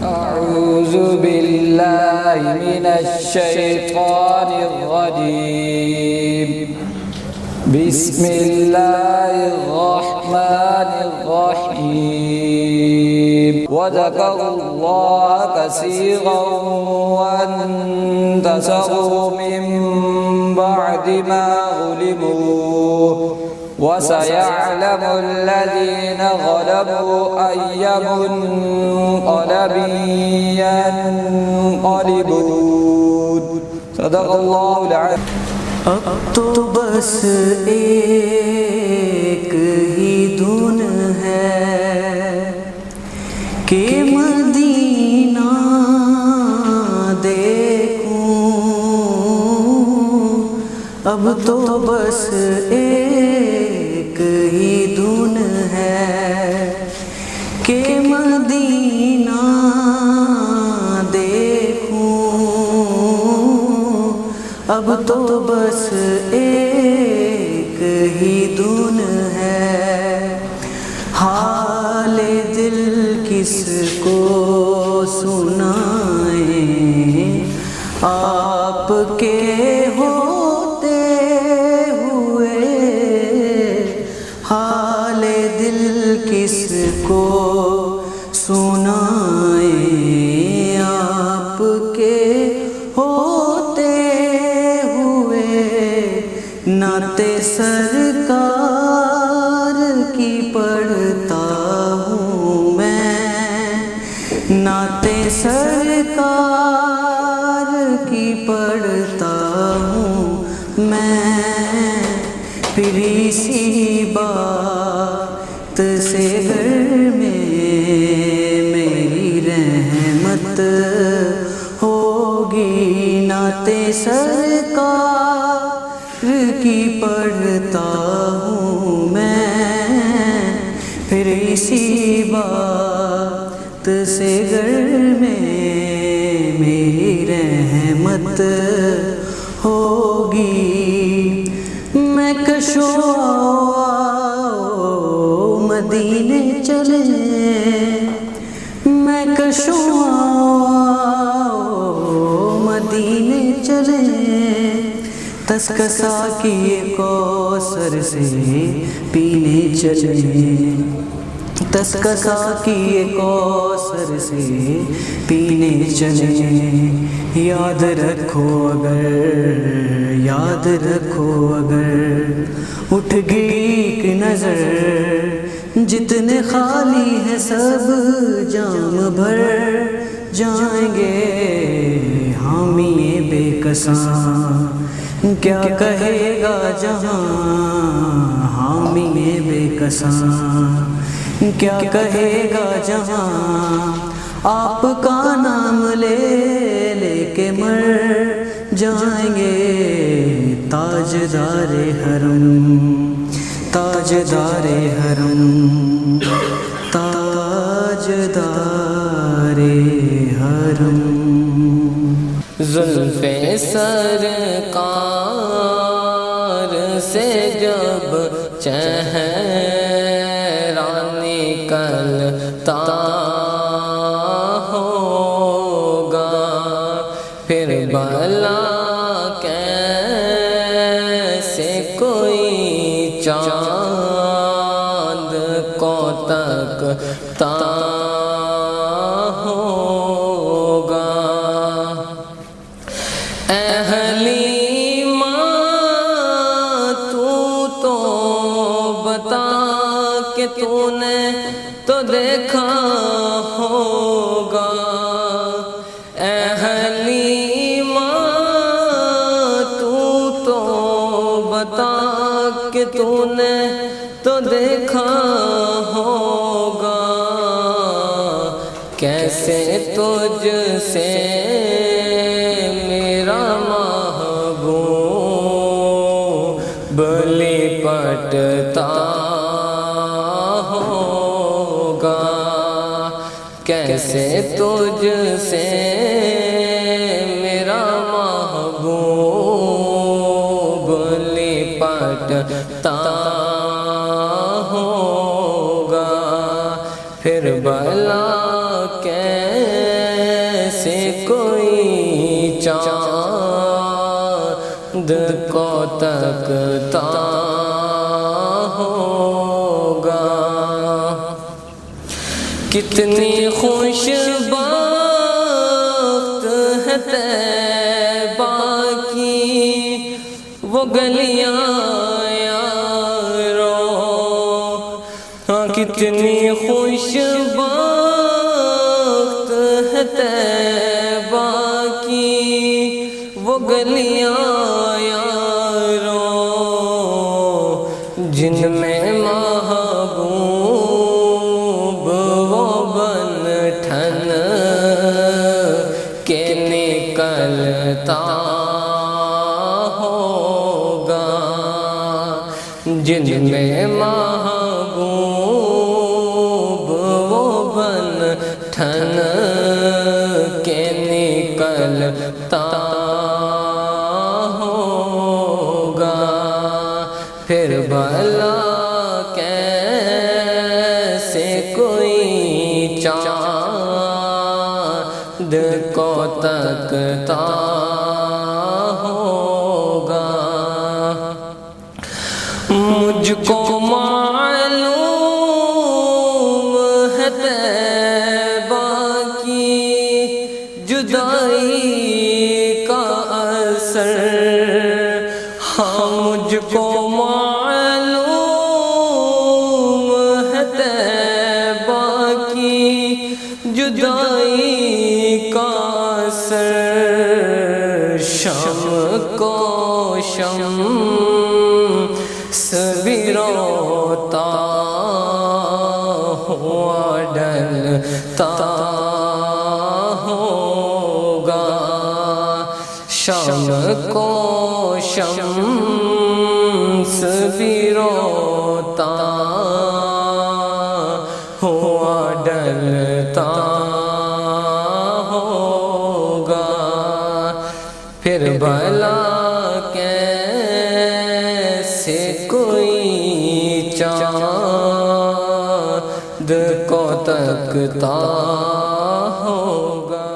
أعوذ بالله من الشيطان الرجيم بسم الله الرحمن الرحيم وذكروا الله كثيرا وانتصروا من بعد ما غلبوا وسيعلم الذين غلبوا أي منقلب ينقلبون صدق الله العظيم. اب تو بس ایک ہی دھن ہے کہ مدینہ دیکھوں، اب تو بس ایک ہی دھن ہے کہ مدینہ دیکھوں، اب تو بس ایک ہی دھن ہے. حال دل کس کو سنائیں آپ کے ہوتے ہوئے، حال دل کس کو سنائیں آپ کے ہوتے ہوئے. نعت سرکار کی پڑھتا ہوں میں، نعت سرکار کی پڑھتا ہوں میں. پھر اسی بات سے گھر میں میری رحمت ہوگی. نعت سرکار کی پڑھتا ہوں میں، پھر اسی بات سے گھر میں میری رحمت ہوگی. میں کشو مدینے چلے، میں کشو مدینے چلے. تسکسا کیے کوثر سے پینے چلے، تسکسا کیے کوثر سے پینے چلے. یاد رکھو اگر، یاد رکھو اگر اٹھ گئی ایک نظر، جتنے خالی ہیں سب جام بھر جائیں گے. حامی بے کساں کیا کہے گا جہاں، حامی بے کساں کیا کہے گا جہاں. آپ کا نام لے لے کے مر جائیں گے. تاجدار حرم، تاجدار حرم، تاجدار حرم. زلف سرکار سے جب چہرہ نکلتا ہوگا، پھر بھلا کیسے کوئی چاند کو تکتا ہوگا. اہلی ماں تو بتا کہ تو نے تو دیکھا ہوگا. اہلی ماں تو بتا کہ تو نے تو دیکھا ہوگا. کیسے تجھ سے لپٹتا ہوگا. کیسے تجھ سے میرا محبوب لپٹتا ہوگا. پھر بھلا کیسے کیسے کوئی چاند کو تکتا ہوگا، کتنی خوش بخت ہے طیبہ کی وہ گلیاں یارو، ہاں کتنی خوش بخت ہے طیبہ کی وہ گلیاں یارو، جن میں محبوب وہ بن ٹھن کے نکلتا ہوگا، جن میں محبوب وہ بن ٹھن کے نکلتا ہوگا، پھر بھلا کیسے کوئی چاند کو تکتا ہوگا، مجھ کو معلوم ہے طیبہ کی جدائی کا اثر، ہاں مجھ کو معلوم ہے طیبہ کی جدائی کا اثر، شم کو شمس بھی روتا ہوا ڈلتا ہوگا، شم کو شمس بھی روتا ہوا ڈلتا ہوگا، پھر بھلا کیسے کوئی چاند کو تکتا ہوگا۔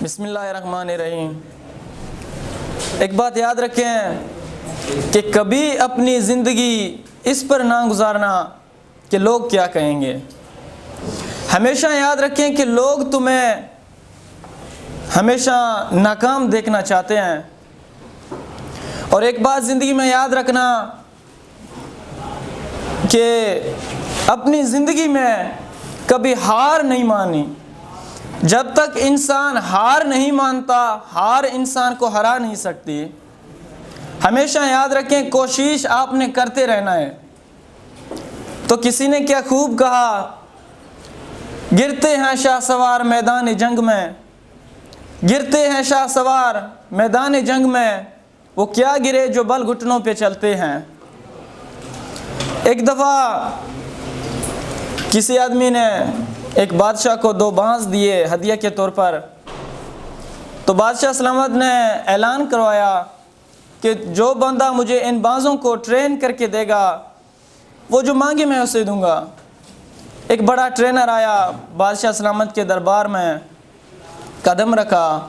بسم اللہ الرحمن الرحیم۔ ایک بات یاد رکھیں کہ کبھی اپنی زندگی اس پر نہ گزارنا کہ لوگ کیا کہیں گے۔ ہمیشہ یاد رکھیں کہ لوگ تمہیں ہمیشہ ناکام دیکھنا چاہتے ہیں، اور ایک بات زندگی میں یاد رکھنا کہ اپنی زندگی میں کبھی ہار نہیں مانی۔ جب تک انسان ہار نہیں مانتا، ہار انسان کو ہرا نہیں سکتی۔ ہمیشہ یاد رکھیں کوشش آپ نے کرتے رہنا ہے۔ تو کسی نے کیا خوب کہا، گرتے ہیں شاہ سوار میدان جنگ میں، گرتے ہیں شاہ سوار میدان جنگ میں، وہ کیا گرے جو بل گھٹنوں پہ چلتے ہیں۔ ایک دفعہ کسی آدمی نے ایک بادشاہ کو 2 بانس دیے ہدیہ کے طور پر، تو بادشاہ سلامت نے اعلان کروایا کہ جو بندہ مجھے ان بانسوں کو ٹرین کر کے دے گا وہ جو مانگے میں اسے دوں گا۔ ایک بڑا ٹرینر آیا بادشاہ سلامت کے دربار میں، قدم رکھا،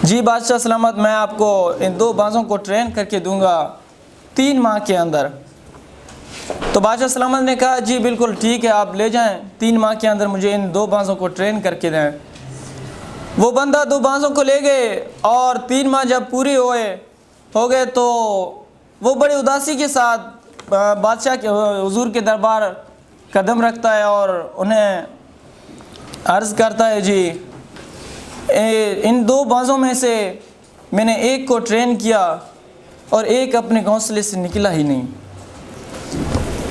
جی بادشاہ سلامت میں آپ کو ان 2 بانسوں کو ٹرین کر کے دوں گا 3 ماہ کے اندر۔ تو بادشاہ سلامت نے کہا جی بالکل ٹھیک ہے، آپ لے جائیں، 3 ماہ کے اندر مجھے ان 2 بانسوں کو ٹرین کر کے دیں۔ وہ بندہ 2 بانسوں کو لے گئے، اور 3 ماہ جب پوری ہو گئے تو وہ بڑی اداسی کے ساتھ بادشاہ کے حضور کے دربار قدم رکھتا ہے اور انہیں عرض کرتا ہے جی ان 2 بانسوں میں سے میں نے ایک کو ٹرین کیا اور ایک اپنے گھونسلے سے نکلا ہی نہیں۔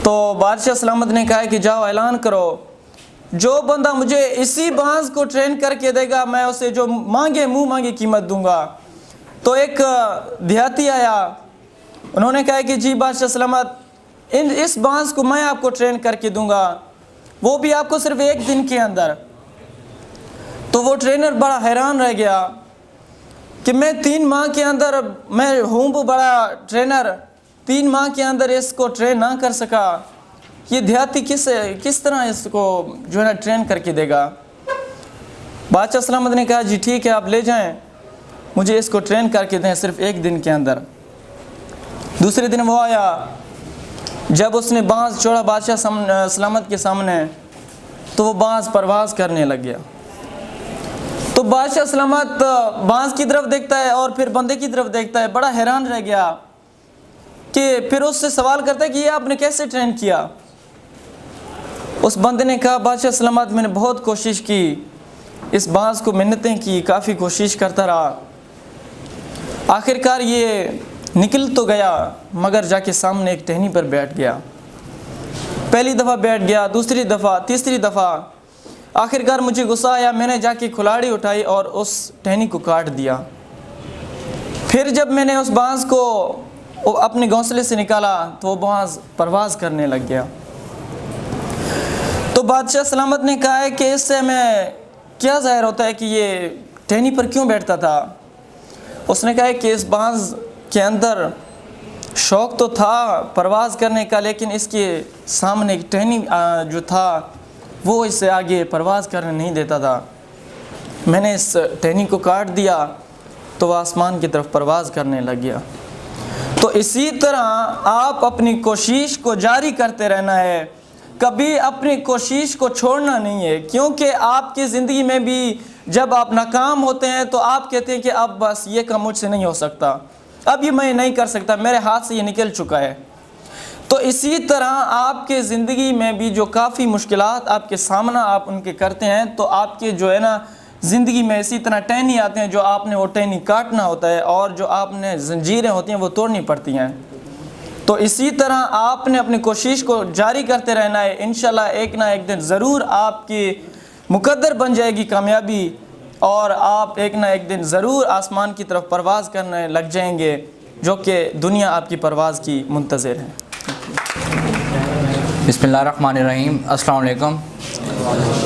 تو بادشاہ سلامت نے کہا کہ جاؤ اعلان کرو، جو بندہ مجھے اسی بانس کو ٹرین کر کے دے گا میں اسے جو مانگے منہ مانگے قیمت دوں گا۔ تو ایک دیہاتی آیا، انہوں نے کہا کہ جی بادشاہ سلامت اس بانس کو میں آپ کو ٹرین کر کے دوں گا، وہ بھی آپ کو صرف 1 دن کے اندر۔ تو وہ ٹرینر بڑا حیران رہ گیا کہ میں 3 ماہ کے اندر، میں ہوں بڑا ٹرینر، 3 ماہ کے اندر اس کو ٹرین نہ کر سکا، یہ دیہاتی کس طرح اس کو جو ہے نا ٹرین کر کے دے گا۔ بادشاہ سلامت نے کہا جی ٹھیک ہے آپ لے جائیں, مجھے اس کو ٹرین کر کے دیں صرف 1 دن کے اندر. دوسرے دن وہ آیا, جب اس نے بانس چھوڑا بادشاہ سلامت کے سامنے تو وہ بانس پرواز کرنے لگ گیا. تو بادشاہ سلامت بانس کی طرف دیکھتا ہے اور پھر بندے کی طرف دیکھتا ہے, بڑا حیران رہ گیا کہ پھر اس سے سوال کرتا ہے کہ یہ آپ نے کیسے ٹرین کیا. اس بندے نے کہا بادشاہ سلامت میں نے بہت کوشش کی, اس بانس کو منتیں کی, کافی کوشش کرتا رہا, آخر کار یہ نکل تو گیا مگر جا کے سامنے ایک ٹہنی پر بیٹھ گیا. پہلی دفعہ بیٹھ گیا, دوسری دفعہ, تیسری دفعہ, آخر کار مجھے غصہ آیا, میں نے جا کے کھلاڑی اٹھائی اور اس ٹہنی کو کاٹ دیا. پھر جب میں نے اس بانس کو اپنے گھونسلے سے نکالا تو وہ بانس پرواز کرنے لگ گیا. تو بادشاہ سلامت نے کہا ہے کہ اس سے ہمیں کیا ظاہر ہوتا ہے کہ یہ ٹہنی پر کیوں بیٹھتا تھا. اس نے کہا ہے کہ اس بانس کے اندر شوق تو تھا پرواز کرنے کا, لیکن اس کے سامنے ایک ٹہنی جو تھا وہ اس سے آگے پرواز کرنے نہیں دیتا تھا. میں نے اس ٹہنی کو کاٹ دیا تو وہ آسمان کی طرف پرواز کرنے لگ گیا. تو اسی طرح آپ اپنی کوشش کو جاری کرتے رہنا ہے, کبھی اپنی کوشش کو چھوڑنا نہیں ہے, کیونکہ آپ کی زندگی میں بھی جب آپ ناکام ہوتے ہیں تو آپ کہتے ہیں کہ اب بس یہ کام مجھ سے نہیں ہو سکتا, اب یہ میں نہیں کر سکتا, میرے ہاتھ سے یہ نکل چکا ہے. تو اسی طرح آپ کے زندگی میں بھی جو کافی مشکلات آپ کے سامنا آپ ان کے کرتے ہیں تو آپ کے جو ہے نا زندگی میں اسی طرح ٹہنی آتے ہیں جو آپ نے وہ ٹہنی کاٹنا ہوتا ہے, اور جو آپ نے زنجیریں ہوتی ہیں وہ توڑنی پڑتی ہیں. تو اسی طرح آپ نے اپنی کوشش کو جاری کرتے رہنا ہے, انشاءاللہ ایک نہ ایک دن ضرور آپ کی مقدر بن جائے گی کامیابی, اور آپ ایک نہ ایک دن ضرور آسمان کی طرف پرواز کرنے لگ جائیں گے, جو کہ دنیا آپ کی پرواز کی منتظر ہے. بسم اللہ الرحمن الرحیم. السلام علیکم.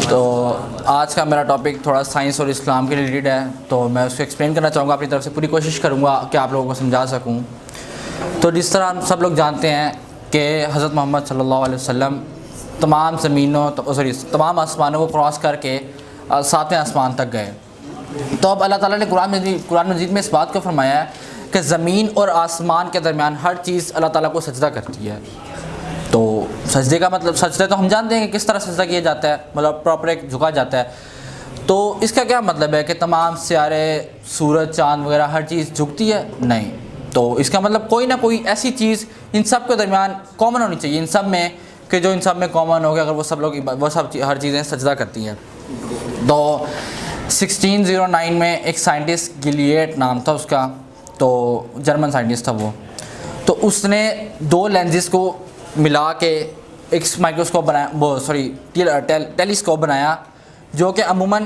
تو آج کا میرا ٹاپک تھوڑا سائنس اور اسلام کے ریلیٹڈ ہے, تو میں اس کو ایکسپلین کرنا چاہوں گا, اپنی طرف سے پوری کوشش کروں گا کہ آپ لوگوں کو سمجھا سکوں. تو جس طرح ہم سب لوگ جانتے ہیں کہ حضرت محمد صلی اللہ علیہ وسلم تمام آسمانوں کو کراس کر کے 7ویں آسمان تک گئے. تو اب اللہ تعالیٰ نے قرآن مجید میں اس بات کو فرمایا ہے کہ زمین اور آسمان کے درمیان ہر چیز اللہ تعالیٰ کو سجدہ کرتی ہے. تو سجدے کا مطلب, سجدہ تو ہم جانتے ہیں کہ کس طرح سجدہ کیا جاتا ہے, مطلب پراپر ایک جھکا جاتا ہے. تو اس کا کیا مطلب ہے کہ تمام سیارے, سورج, چاند وغیرہ ہر چیز جھکتی ہے؟ نہیں. تو اس کا مطلب کوئی نہ کوئی ایسی چیز ان سب کے درمیان کامن ہونی چاہیے, ان سب میں, کہ جو ان سب میں کامن ہو گیا, اگر وہ سب ہر چیزیں سجدہ کرتی ہیں. تو 1609 میں ایک سائنٹسٹ گلیٹ نام تھا اس کا, تو جرمن سائنٹسٹ تھا وہ. تو اس نے 2 لینزز کو ملا کے ایک مائکروسکوپ بنایا, ٹیلیسکوپ بنایا, جو کہ عموماً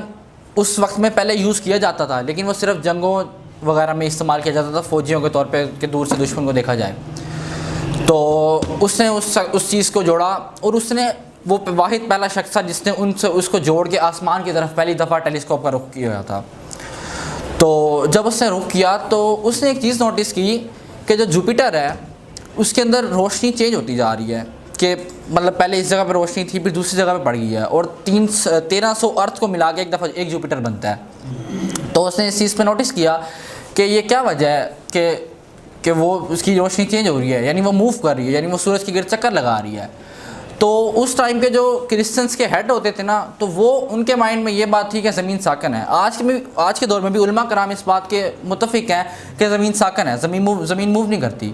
اس وقت میں پہلے یوز کیا جاتا تھا, لیکن وہ صرف جنگوں وغیرہ میں استعمال کیا جاتا تھا, فوجیوں کے طور پہ کہ دور سے دشمن کو دیکھا جائے. تو اس نے اس چیز کو جوڑا, اور اس نے وہ واحد پہلا شخص تھا جس نے اس کو جوڑ کے آسمان کی طرف پہلی دفعہ ٹیلیسکوپ کا رخ کیا تھا. تو جب اس نے رخ کیا تو اس نے ایک چیز نوٹس کی کہ جو جوپیٹر ہے اس کے اندر روشنی چینج ہوتی جا رہی ہے, کہ مطلب پہلے اس جگہ پہ روشنی تھی, پھر دوسری جگہ پہ پڑ گئی ہے, اور 1300 ارتھ کو ملا کے ایک دفعہ ایک جوپیٹر بنتا ہے. تو اس نے اس چیز پہ نوٹس کیا کہ یہ کیا وجہ ہے کہ وہ اس کی روشنی چینج ہو رہی ہے, یعنی وہ موو کر رہی ہے, یعنی وہ سورج کے گرد چکر لگا رہی ہے. تو اس ٹائم کے جو کرسچنس کے ہیڈ ہوتے تھے نا, تو وہ ان کے مائنڈ میں یہ بات تھی کہ زمین ساکن ہے. آج کے دور میں بھی علماء کرام اس بات کے متفق ہیں کہ زمین ساکن ہے, زمین موو نہیں کرتی.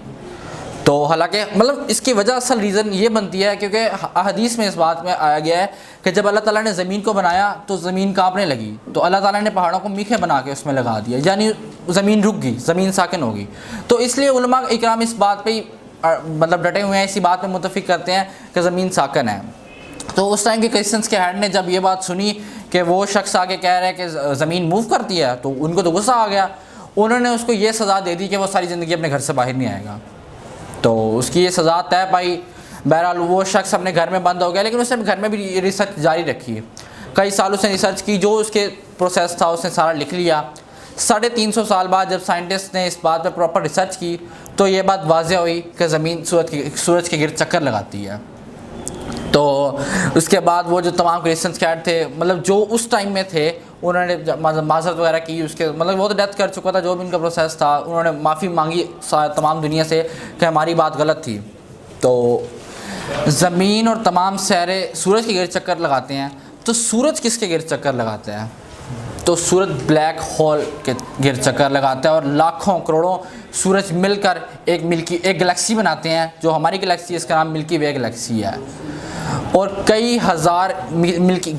تو حالانکہ مطلب اس کی وجہ اصل ریزن یہ بنتی ہے کیونکہ حدیث میں اس بات میں آیا گیا ہے کہ جب اللہ تعالیٰ نے زمین کو بنایا تو زمین کانپنے لگی, تو اللہ تعالیٰ نے پہاڑوں کو میخے بنا کے اس میں لگا دیا, یعنی زمین رک گئی, زمین ساکن ہوگی. تو اس لیے علماء اکرام اس بات پہ مطلب ڈٹے ہوئے ہیں, اسی بات میں متفق کرتے ہیں کہ زمین ساکن ہے. تو اس ٹائم کے کرسچنس کے ہیڈ نے جب یہ بات سنی کہ وہ شخص آگے کہہ رہے ہیں کہ زمین موو کرتی ہے, تو ان کو تو غصہ آ گیا. انہوں نے اس کو یہ سزا دے دی کہ وہ ساری زندگی اپنے گھر سے باہر نہیں آئے گا. تو اس کی یہ سزا طے پائی. بہرحال وہ شخص اپنے گھر میں بند ہو گیا, لیکن اس نے گھر میں بھی ریسرچ جاری رکھی ہے. کئی سال اس نے ریسرچ کی, جو اس کے پروسیس تھا اس نے سارا لکھ لیا. 350 سال بعد جب سائنٹسٹ نے اس بات پہ پراپر ریسرچ کی تو یہ بات واضح ہوئی کہ زمین سورج کے گرد چکر لگاتی ہے. تو اس کے بعد وہ جو تمام کرسچن اسکیڈ تھے مطلب جو اس ٹائم میں تھے انہوں نے معذرت وغیرہ کی، اس کے مطلب وہ تو ڈیتھ کر چکا تھا، جو بھی ان کا پروسیس تھا انہوں نے معافی مانگی تمام دنیا سے کہ ہماری بات غلط تھی۔ تو زمین اور تمام سیارے سورج کے گرد چکر لگاتے ہیں، تو سورج کس کے گرد چکر لگاتے ہیں؟ تو سورج بلیک ہول کے گرد چکر لگاتا ہے، اور لاکھوں کروڑوں سورج مل کر ایک گلیکسی بناتے ہیں جو ہماری گلیکسی ہے، اس کا نام ملکی وے گلیکسی ہے، اور کئی ہزار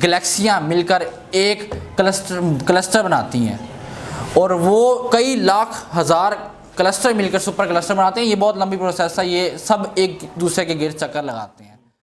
گلیکسیاں مل کر ایک کلسٹر بناتی ہیں، اور وہ کئی لاکھ ہزار کلسٹر مل کر سپر کلسٹر بناتے ہیں۔ یہ بہت لمبی پروسیس ہے، یہ سب ایک دوسرے کے گرد چکر لگاتے ہیں۔